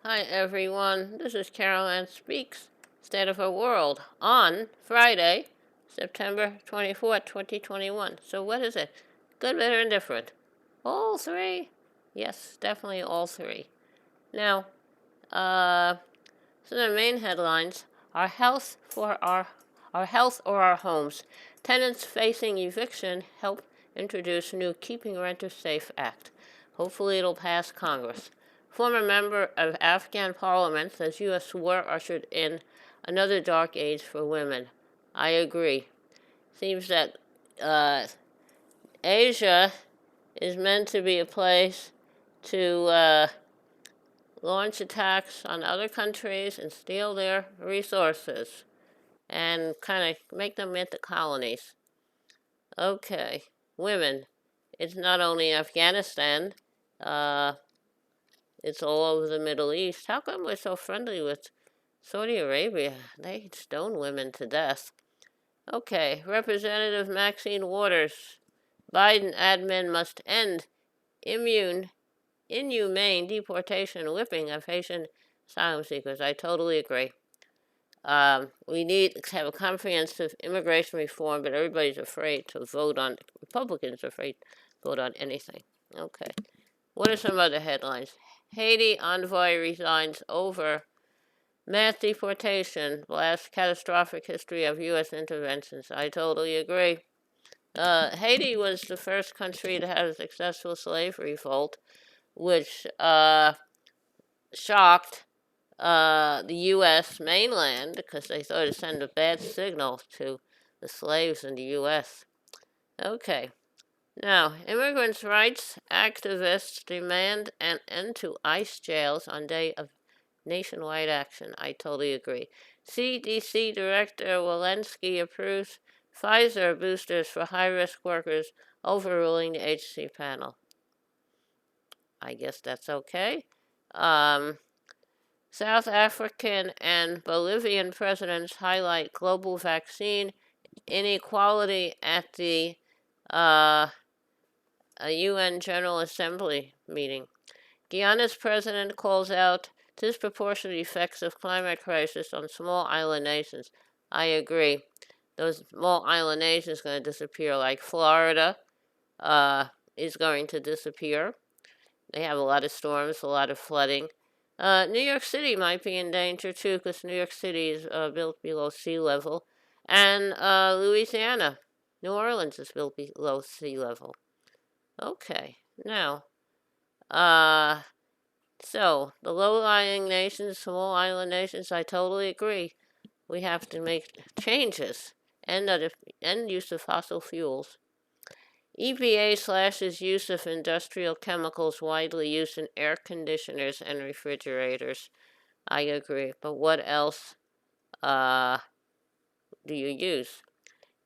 Hi everyone, this is Carol Ann Speaks, State of Our World, on Friday, September 24th, 2021. So what is it? Good, better, and different? All three? Yes, definitely all three. Now, so the main headlines, our health or our homes. Tenants facing eviction help introduce new Keeping Renters Safe Act. Hopefully it'll pass Congress. Former member of Afghan parliament says U.S. war ushered in another dark age for women. I agree. Seems that Asia is meant to be a place to launch attacks on other countries and steal their resources and kind of make them into colonies. Okay, women. It's not only Afghanistan, uh, it's all over the Middle East. How come we're so friendly with Saudi Arabia? They stone women to death. Okay, Representative Maxine Waters. Biden admin must end inhumane deportation and whipping of Haitian asylum seekers. I totally agree. We need to have a comprehensive immigration reform, but everybody's afraid to vote on, Republicans are afraid to vote on anything. Okay. What are some other headlines? Haiti envoy resigns over mass deportation, blasts catastrophic history of U.S. interventions. I totally agree. Haiti was the first country to have a successful slave revolt, which shocked the U.S. mainland because they thought it sent a bad signal to the slaves in the U.S. Okay. Now, immigrants' rights activists demand an end to ICE jails on day of nationwide action. I totally agree. CDC Director Walensky approves Pfizer boosters for high-risk workers, overruling the agency panel. I guess that's okay. South African and Bolivian presidents highlight global vaccine inequality at the UN General Assembly meeting. Guyana's president calls out disproportionate effects of climate crisis on small island nations. I agree. Those small island nations are going to disappear, like Florida is going to disappear. They have a lot of storms, a lot of flooding. New York City might be in danger too, because New York City is built below sea level, and Louisiana, New Orleans is built below sea level. Okay, now, so the low-lying nations, small island nations, I totally agree. We have to make changes and end use of fossil fuels. EPA slashes use of industrial chemicals widely used in air conditioners and refrigerators. I agree, but what else do you use?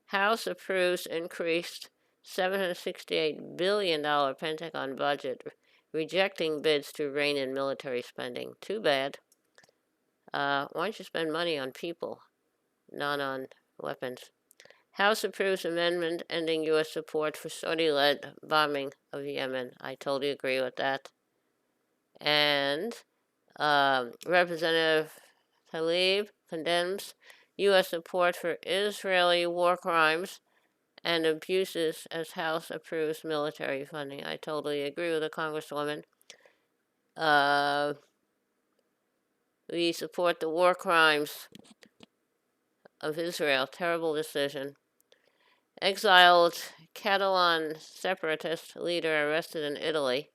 House approves increased $768 billion Pentagon budget, rejecting bids to rein in military spending. Too bad. Why don't you spend money on people, not on weapons? House approves amendment ending U.S. support for Saudi-led bombing of Yemen. I totally agree with that. And Representative Tlaib condemns U.S. support for Israeli war crimes and abuses as House approves military funding. I totally agree with the Congresswoman. We support the war crimes of Israel. Terrible decision. Exiled Catalan separatist leader arrested in Italy.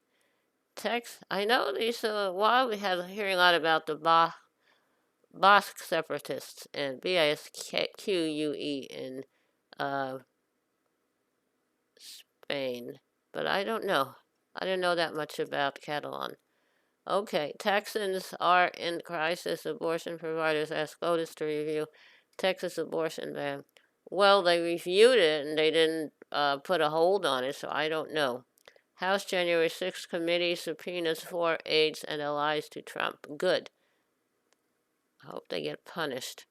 I know these, while we had hearing a lot about the Basque separatists and BISQUE in Spain, but I don't know. I don't know that much about Catalan. Okay, Texans are in crisis. Abortion providers ask SCOTUS to review Texas abortion ban. Well, they reviewed it and they didn't put a hold on it, so I don't know. House January 6th committee subpoenas 4 aides and allies to Trump. Good. I hope they get punished.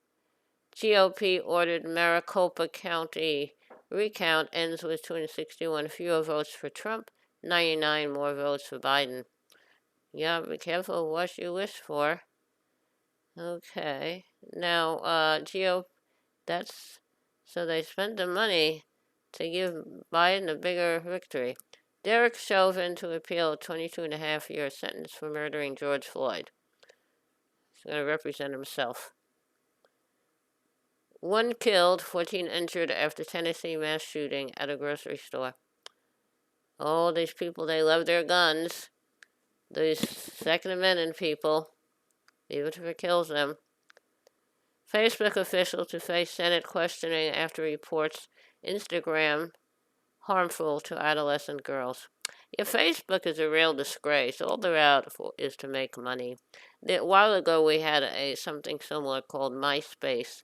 GOP ordered Maricopa County recount ends with 261 fewer votes for Trump, 99 more votes for Biden. Yeah, be careful what you wish for. Okay. Now, that's so they spent the money to give Biden a bigger victory. Derek Chauvin to appeal a 22.5-year sentence for murdering George Floyd. He's going to represent himself. 1 killed, 14 injured after Tennessee mass shooting at a grocery store. Oh, these people, they love their guns. These Second Amendment people, even if it kills them. Facebook official to face Senate questioning after reports Instagram harmful to adolescent girls. Yeah, Facebook is a real disgrace. All they're out for is to make money. A while ago, we had something similar called MySpace.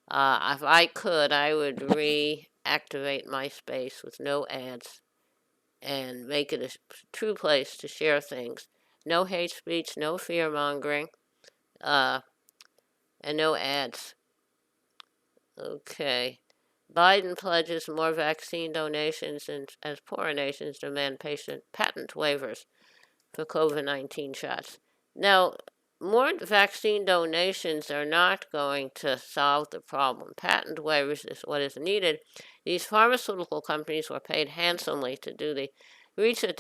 If I could, I would reactivate MySpace with no ads and make it a true place to share things. No hate speech, no fear mongering, and no ads. Okay. Biden pledges more vaccine donations as poorer nations demand patent waivers for COVID-19 shots. Now, more vaccine donations are not going to solve the problem. Patent waivers is what is needed. These pharmaceutical companies were paid handsomely to do the research,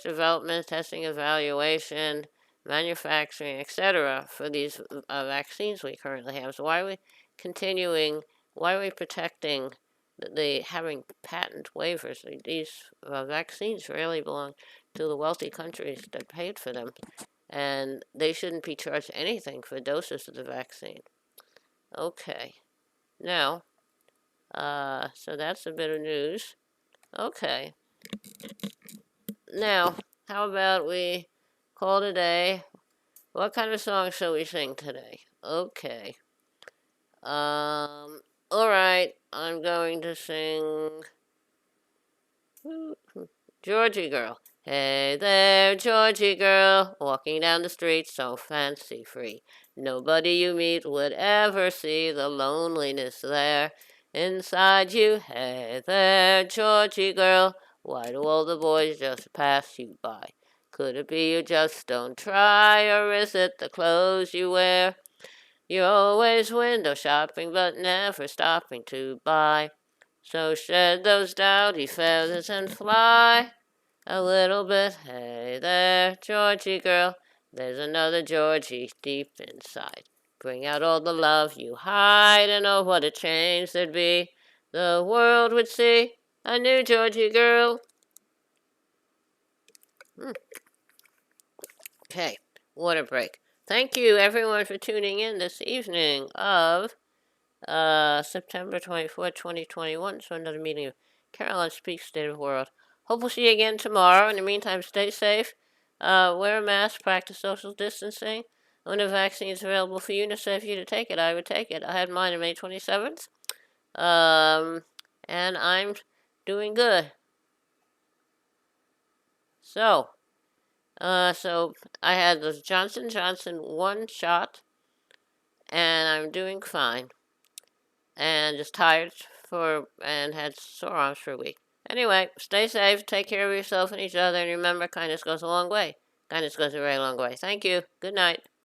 development, testing, evaluation, manufacturing, etc. for these vaccines we currently have. So why are we continuing? Why are we protecting the having patent waivers? These vaccines really belong to the wealthy countries that paid for them, and they shouldn't be charged anything for doses of the vaccine. Okay, now, so that's a bit of news. Okay, now, how about we call it a day? What kind of song shall we sing today? Okay. All right, I'm going to sing Georgie Girl. Hey there, Georgie girl, walking down the street so fancy free. Nobody you meet would ever see the loneliness there inside you. Hey there, Georgie girl, why do all the boys just pass you by? Could it be you just don't try, or is it the clothes you wear? You're always window shopping, but never stopping to buy. So shed those dowdy feathers and fly a little bit. Hey there, Georgie girl, there's another Georgie deep inside. Bring out all the love you hide, and oh, what a change there'd be. The world would see a new Georgie girl. Okay, water break. Thank you, everyone, for tuning in this evening of September 24th, 2021, so another meeting of Caroline Speaks State of the World. Hope we'll see you again tomorrow. In the meantime, stay safe, wear a mask, practice social distancing. When the vaccine is available for you, and it's safe for you to take it, I would take it. I had mine on May 27th, and I'm doing good. So I had this Johnson & Johnson 1 shot, and I'm doing fine. And just tired and had sore arms for a week. Anyway, stay safe, take care of yourself and each other, and remember, kindness goes a long way. Kindness goes a very long way. Thank you. Good night.